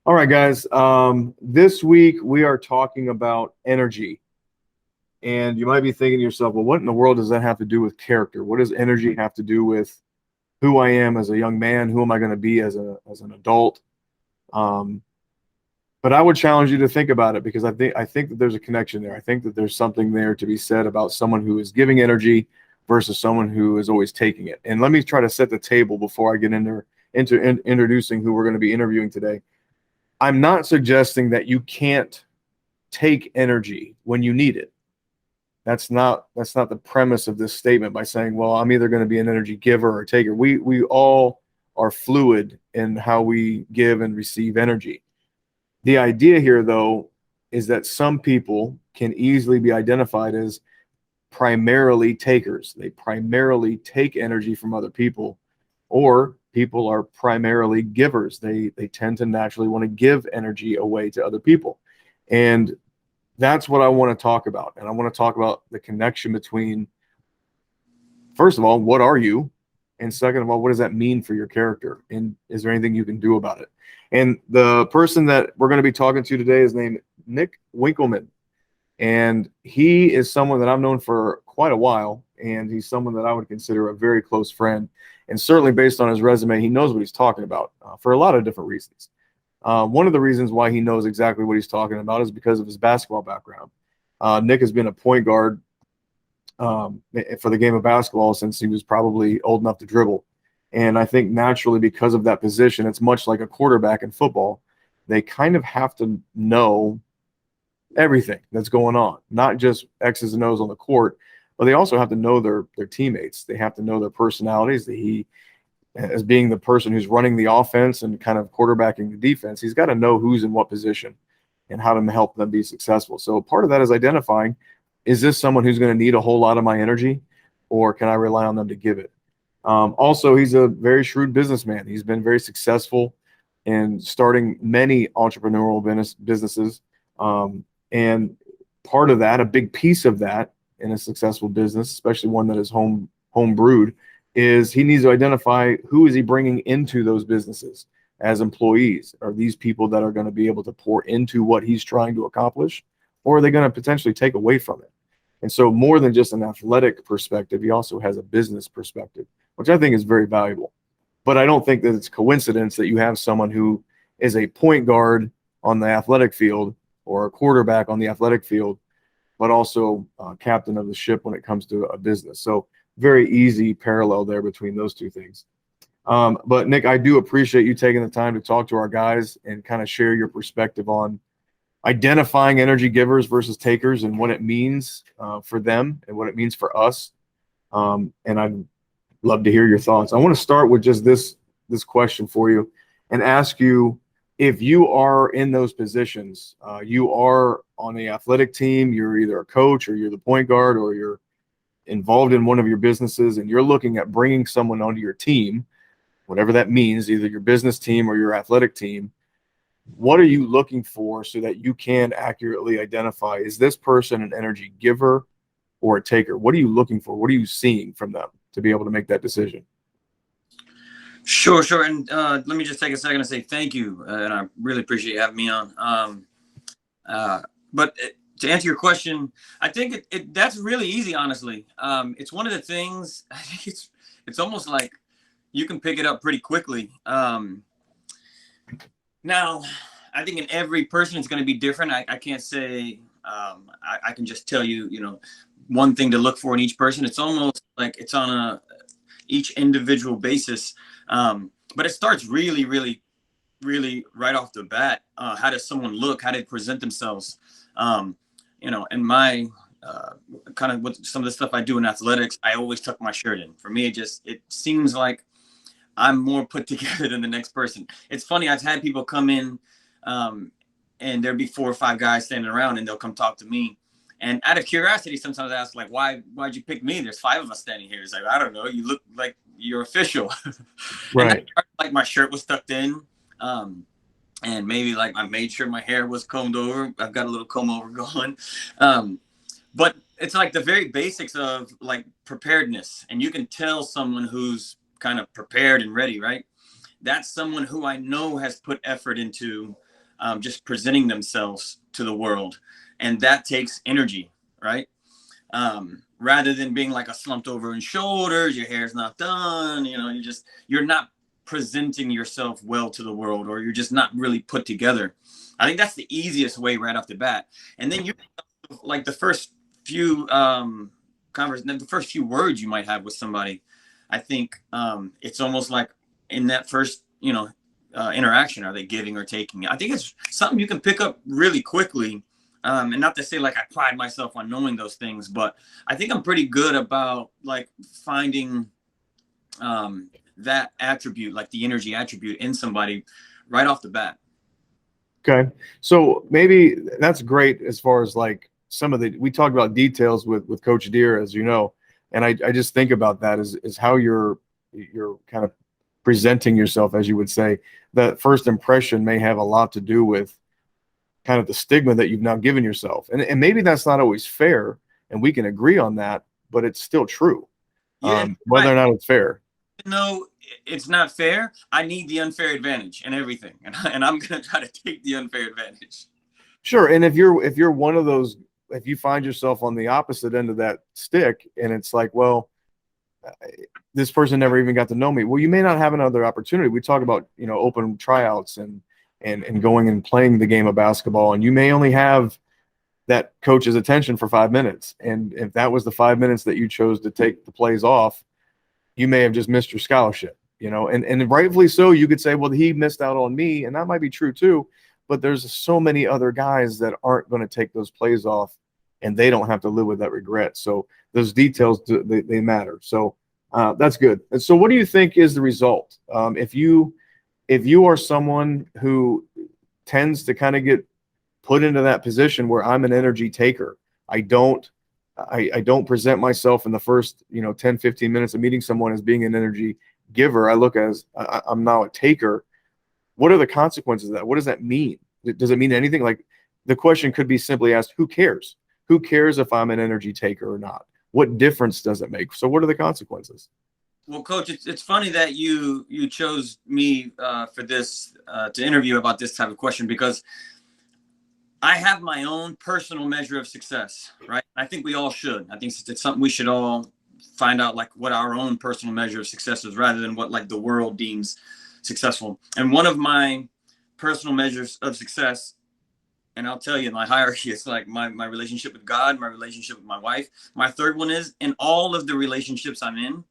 All right, guys. This week we are talking about energy. And you might be thinking to yourself, well, what in the world does that have to do with character? What does energy have to do with who I am as a young man? Who am I going to be as an adult? Um, but I would challenge you to think about it because I think that there's a connection there. I think that there's something there to be said about someone who is giving energy versus someone who is always taking it. And let me try to set the table before I get into introducing who we're going to be interviewing today. I'm not suggesting that you can't take energy when you need it. That's not the premise of this statement by saying, well, I'm either going to be an energy giver or taker. We all are fluid in how we give and receive energy. The idea here, though, is that some people can easily be identified as primarily takers. They primarily take energy from other people, or people are primarily givers. They tend to naturally want to give energy away to other people. And that's what I want to talk about. And I want to talk about the connection between, first of all, what are you? And second of all, what does that mean for your character? And is there anything you can do about it? And the person that we're going to be talking to today is named Nik Winkleman. And he is someone that I've known for quite a while. And he's someone that I would consider a very close friend. And certainly based on his resume, he knows what he's talking about for a lot of different reasons. One of the reasons why he knows exactly what he's talking about is because of his basketball background. Nik has been a point guard for the game of basketball since he was probably old enough to dribble. And I think naturally, because of that position, it's much like a quarterback in football. They kind of have to know everything that's going on, not just X's and O's on the court, but they also have to know their teammates. They have to know their personalities. That he, as being the person who's running the offense and kind of quarterbacking the defense, he's got to know who's in what position and how to help them be successful. So part of that is identifying, is this someone who's going to need a whole lot of my energy, or can I rely on them to give it? Also, he's a very shrewd businessman. He's been very successful in starting many entrepreneurial businesses. And part of that, a big piece of that in a successful business, especially one that is home brewed, is he needs to identify who is he bringing into those businesses as employees. Are these people that are going to be able to pour into what he's trying to accomplish, or are they going to potentially take away from it? And so more than just an athletic perspective, he also has a business perspective, which I think is very valuable. But I don't think that it's coincidence that you have someone who is a point guard on the athletic field or a quarterback on the athletic field, but also captain of the ship when it comes to a business. So very easy parallel there between those two things. But Nik, I do appreciate you taking the time to talk to our guys and kind of share your perspective on identifying energy givers versus takers and what it means for them and what it means for us. And I'd love to hear your thoughts. I want to start with just this question for you and ask you, if you are in those positions, you are on the athletic team, you're either a coach or you're the point guard or you're involved in one of your businesses, and you're looking at bringing someone onto your team, whatever that means, either your business team or your athletic team, what are you looking for so that you can accurately identify, is this person an energy giver or a taker? What are you looking for? What are you seeing from them to be able to make that decision? Sure. And let me just take a second to say thank you. And I really appreciate you having me on. But to answer your question, I think that's really easy, honestly. It's one of the things, I think it's almost like you can pick it up pretty quickly. Now, I think in every person it's going to be different. I can't say, I can just tell you, one thing to look for in each person. It's almost like it's on each individual basis. But it starts really, really, really right off the bat. How does someone look? How do they present themselves? And my kind of with some of the stuff I do in athletics, I always tuck my shirt in. For me, it seems like I'm more put together than the next person. It's funny. I've had people come in and there'll be 4 or 5 guys standing around and they'll come talk to me. And out of curiosity, sometimes I ask, like, why'd you pick me? There's 5 of us standing here. It's like, I don't know. You look like you're official. And Right. like my shirt was tucked in. And maybe like I made sure my hair was combed over. I've got a little comb over going. But it's like the very basics of like preparedness. And you can tell someone who's kind of prepared and ready, right? That's someone who I know has put effort into just presenting themselves to the world. And that takes energy, right? Rather than being like a slumped over in shoulders, your hair's not done, you're not presenting yourself well to the world, or you're just not really put together. I think that's the easiest way right off the bat. And then you like the first few the first few words you might have with somebody. I think it's almost like in that first, interaction, are they giving or taking? I think it's something you can pick up really quickly. And not to say like I pride myself on knowing those things, but I think I'm pretty good about like finding that attribute, like the energy attribute in somebody right off the bat. Okay. So maybe that's great as far as like we talked about details with Coach Deere, as you know, and I just think about that is how you're kind of presenting yourself, as you would say. That first impression may have a lot to do with kind of the stigma that you've now given yourself. And maybe that's not always fair, and we can agree on that, but it's still true. Yeah, whether or not it's fair. No, it's not fair. I need the unfair advantage and everything. And I'm going to try to take the unfair advantage. Sure. And if you're one of those, if you find yourself on the opposite end of that stick and it's like, well, this person never even got to know me. Well, you may not have another opportunity. We talk about, open tryouts and going and playing the game of basketball, and you may only have that coach's attention for 5 minutes. And if that was the 5 minutes that you chose to take the plays off, you may have just missed your scholarship, and rightfully so. You could say, well, he missed out on me, and that might be true too, but there's so many other guys that aren't going to take those plays off, and they don't have to live with that regret. So those details, they matter. So that's good. And so what do you think is the result? If you are someone who tends to kind of get put into that position where I'm an energy taker, I don't present myself in the first 10, 15 minutes of meeting someone as being an energy giver. I look as I'm now a taker. What are the consequences of that? What does that mean? Does it mean anything? Like, the question could be simply asked, who cares? Who cares if I'm an energy taker or not? What difference does it make? So what are the consequences? Well, Coach, it's funny that you chose me for this to interview about this type of question, because I have my own personal measure of success, right? I think we all should. I think it's something we should all find out, like what our own personal measure of success is, rather than what like the world deems successful. And one of my personal measures of success, and I'll tell you, my hierarchy is like my relationship with God, my relationship with my wife. My third one is, in all of the relationships I'm in,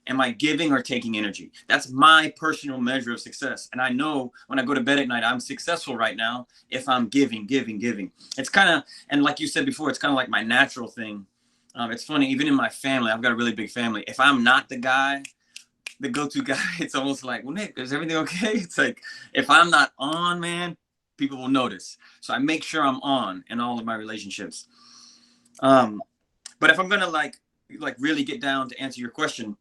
am I giving or taking energy? That's my personal measure of success. And I know when I go to bed at night, I'm successful right now if I'm giving. It's kind of, and like you said before, it's kind of like my natural thing. It's funny, even in my family, I've got a really big family. If I'm not the guy, the go-to guy, it's almost like, well, Nick, is everything okay? It's like, if I'm not on, man, people will notice. So I make sure I'm on in all of my relationships. But if I'm going to like really get down to answer your question,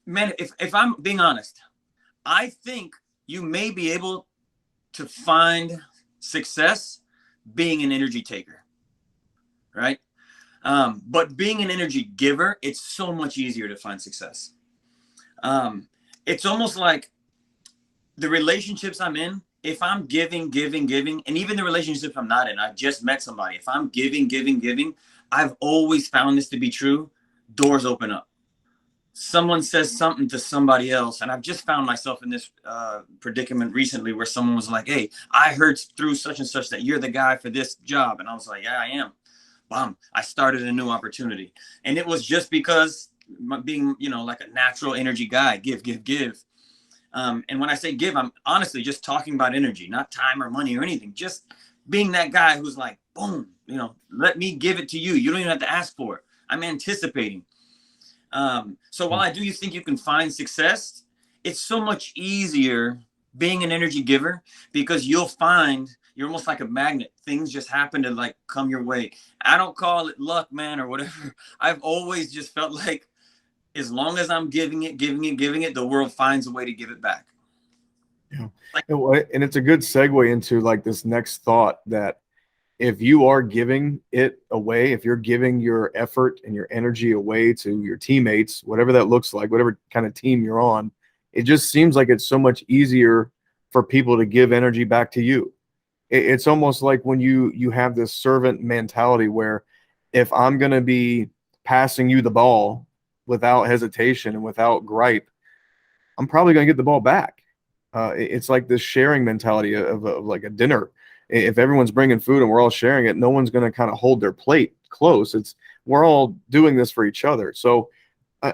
man, if I'm being honest, I think you may be able to find success being an energy taker, right? But being an energy giver, it's so much easier to find success. It's almost like the relationships I'm in, if I'm giving, and even the relationships I'm not in, I just met somebody. If I'm giving, I've always found this to be true. Doors open up. Someone says something to somebody else, and I've just found myself in this predicament recently where someone was like, hey, I heard through such and such that you're the guy for this job. And I was like, yeah, I am. Bam, I started a new opportunity. And it was just because being, like a natural energy guy, give. And when I say give, I'm honestly just talking about energy, not time or money or anything. Just being that guy who's like, boom, let me give it to you. You don't even have to ask for it. I'm anticipating. So while I do think you can find success, it's so much easier being an energy giver, because you'll find you're almost like a magnet. Things just happen to like come your way. I don't call it luck, man, or whatever. I've always just felt like as long as I'm giving it, the world finds a way to give it back. Yeah. And it's a good segue into like this next thought, that if you are giving it away, if you're giving your effort and your energy away to your teammates, whatever that looks like, whatever kind of team you're on, it just seems like it's so much easier for people to give energy back to you. It's almost like when you have this servant mentality where if I'm going to be passing you the ball without hesitation and without gripe, I'm probably going to get the ball back. It's like this sharing mentality of like a dinner. If everyone's bringing food and we're all sharing it, no one's going to kind of hold their plate close. We're all doing this for each other. So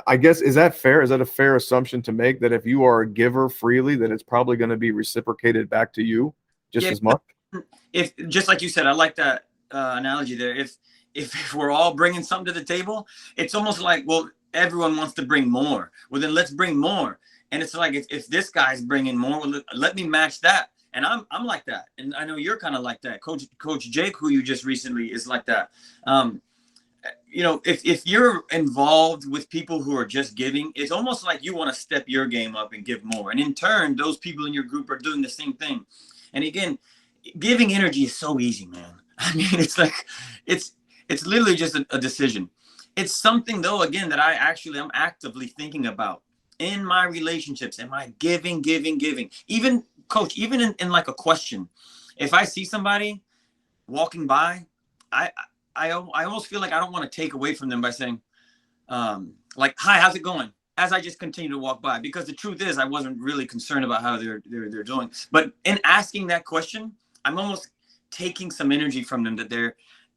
I guess, is that fair? Is that a fair assumption to make, that if you are a giver freely, that it's probably going to be reciprocated back to you just as much? If just like you said, I like that analogy there. If we're all bringing something to the table, it's almost like, well, everyone wants to bring more. Well, then let's bring more. And it's like, if this guy's bringing more, well, let me match that. And I'm like that. And I know you're kind of like that. Coach Jake, who you just recently, is like that. You know, if you're involved with people who are just giving, it's almost like you want to step your game up and give more. And in turn, those people in your group are doing the same thing. And again, giving energy is so easy, man. I mean, it's like, it's literally just a decision. It's something, though, again, that I'm actively thinking about in my relationships. Am I giving? Even, coach, even in like a question, if I see somebody walking by, I almost feel like I don't want to take away from them by saying, like, hi, how's it going? As I just continue to walk by, because the truth is I wasn't really concerned about how they're doing. But in asking that question, I'm almost taking some energy from them, that they're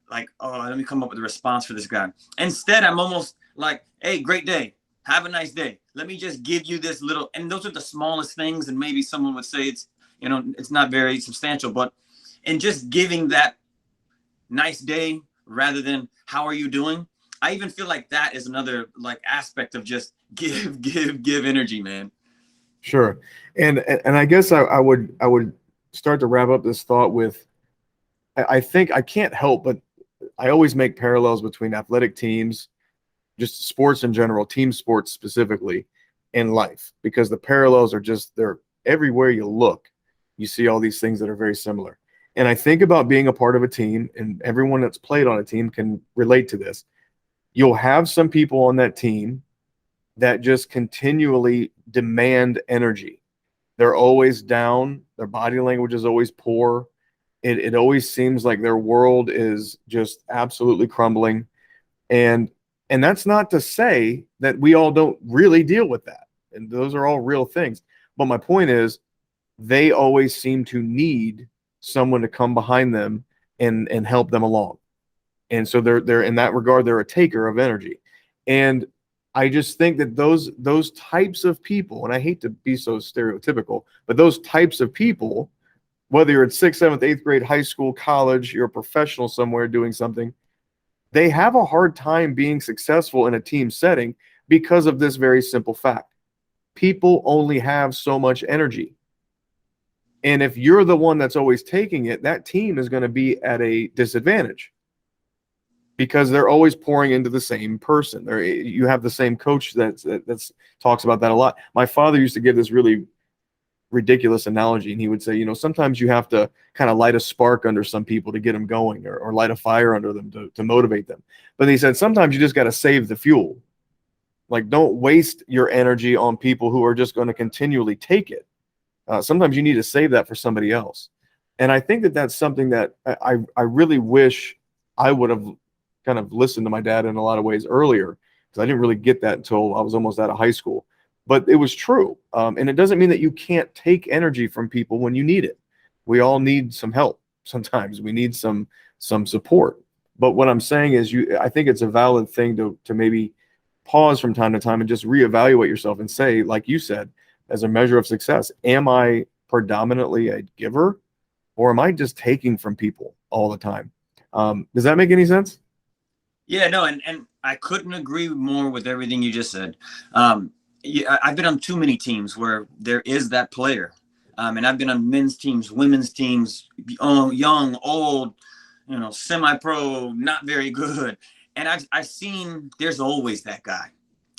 like, oh, let me come up with a response for this guy. Instead, I'm almost like, hey, great day. Have a nice day. Let me just give you this little, and those are the smallest things. And maybe someone would say it's not very substantial, but in just giving that nice day rather than how are you doing, I even feel like that is another like aspect of just give energy, man. Sure. And I guess I would start to wrap up this thought with, I think I can't help but I always make parallels between athletic teams, just sports in general, team sports specifically, and life, because the parallels are just, they're everywhere you look. You see all these things that are very similar. And I think about being a part of a team, and everyone that's played on a team can relate to this. You'll have some people on that team that just continually demand energy. They're always down. Their body language is always poor. It always seems like their world is just absolutely crumbling. And that's not to say that we all don't really deal with that. And those are all real things. But my point is, they always seem to need someone to come behind them and help them along. And so they're in that regard, they're a taker of energy. And I just think that those types of people, and I hate to be so stereotypical, but those types of people, whether you're in 6th, 7th, 8th grade, high school, college, you're a professional somewhere doing something, they have a hard time being successful in a team setting because of this very simple fact. People only have so much energy. And if you're the one that's always taking it, that team is going to be at a disadvantage because they're always pouring into the same person. You have the same coach that's talks about that a lot. My father used to give this really ridiculous analogy, and he would say, sometimes you have to kind of light a spark under some people to get them going, or light a fire under them to motivate them. But he said, sometimes you just got to save the fuel. Like, don't waste your energy on people who are just going to continually take it. Sometimes you need to save that for somebody else. And I think that that's something that I really wish I would have kind of listened to my dad in a lot of ways earlier, because I didn't really get that until I was almost out of high school. But it was true. And it doesn't mean that you can't take energy from people when you need it. We all need some help. Sometimes we need some support. But what I'm saying is, I think it's a valid thing to maybe pause from time to time and just reevaluate yourself and say, like you said, as a measure of success, am I predominantly a giver, or am I just taking from people all the time? Does that make any sense? Yeah, no, and I couldn't agree more with everything you just said. Yeah, I've been on too many teams where there is that player. And I've been on men's teams, women's teams, young, old, semi-pro, not very good. And I've seen there's always that guy.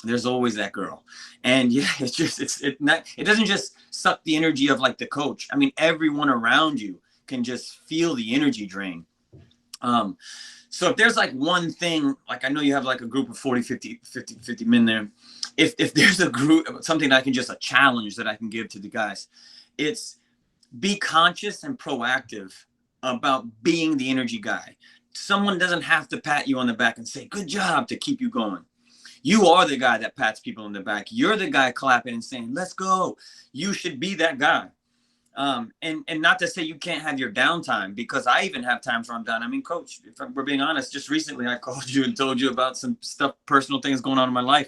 There's always that girl. And yeah, it doesn't just suck the energy of like the coach. I mean, everyone around you can just feel the energy drain. So if there's like one thing, like I know you have like a group of 40, 50 men there. If there's a group, something that I can just, a challenge that I can give to the guys, it's be conscious and proactive about being the energy guy. Someone doesn't have to pat you on the back and say, good job, to keep you going. You are the guy that pats people on the back. You're the guy clapping and saying, let's go. You should be that guy. And not to say you can't have your downtime, because I even have times where I'm down. I mean, coach, if we're being honest, just recently I called you and told you about some stuff, personal things going on in my life.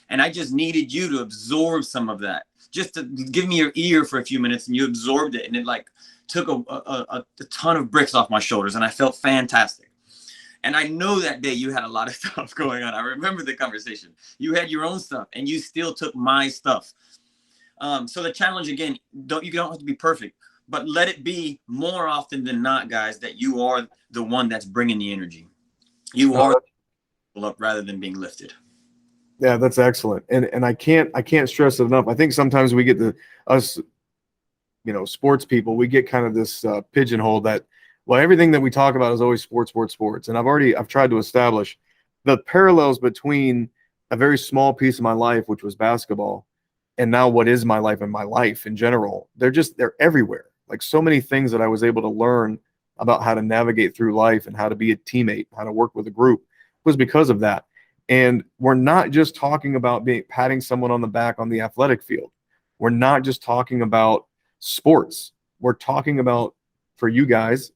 And I just needed you to absorb some of that, just to give me your ear for a few minutes, and you absorbed it. And it like took a ton of bricks off my shoulders, and I felt fantastic. And I know that day you had a lot of stuff going on. I remember the conversation. You had your own stuff, and you still took my stuff. So the challenge, again, you don't have to be perfect, but let it be more often than not, guys, that you are the one that's bringing the energy. You are up rather than being lifted. Yeah, that's excellent. And I can't stress it enough. I think sometimes we get us, sports people, we get kind of this pigeonhole that, well, everything that we talk about is always sports. And I've tried to establish the parallels between a very small piece of my life, which was basketball, and now what is my life and my life in general. They're everywhere. Like so many things that I was able to learn about how to navigate through life and how to be a teammate, how to work with a group, was because of that. And we're not just talking about patting someone on the back on the athletic field. We're not just talking about sports. We're talking about, for you guys,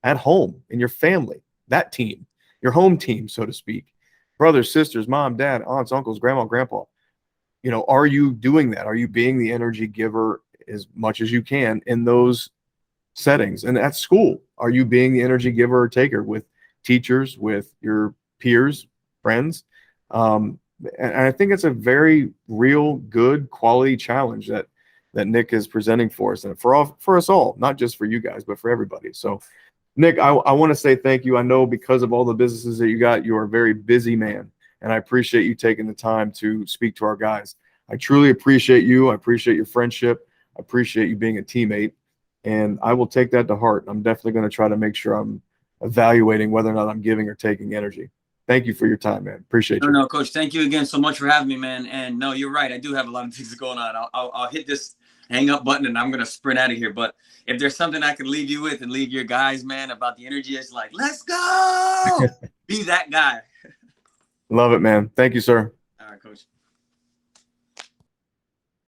at home, in your family, that team, your home team, so to speak, brothers, sisters, mom, dad, aunts, uncles, grandma, grandpa. Are you doing that? Are you being the energy giver as much as you can in those settings? And at school, are you being the energy giver or taker with teachers, with your peers, friends? And I think it's a very real, good, quality challenge that Nik is presenting for us, and for us all, not just for you guys, but for everybody. So, Nik, I want to say thank you. I know because of all the businesses that you got, you are a very busy man, and I appreciate you taking the time to speak to our guys. I truly appreciate you. I appreciate your friendship. I appreciate you being a teammate, and I will take that to heart. I'm definitely going to try to make sure I'm evaluating whether or not I'm giving or taking energy. Thank you for your time, man. Appreciate you. No, Coach. Thank you again so much for having me, man. And no, you're right. I do have a lot of things going on. I'll hit this hang up button and I'm going to sprint out of here. But if there's something I can leave you with and leave your guys, man, about the energy, it's like, let's go. Be that guy. Love it, man. Thank you, sir.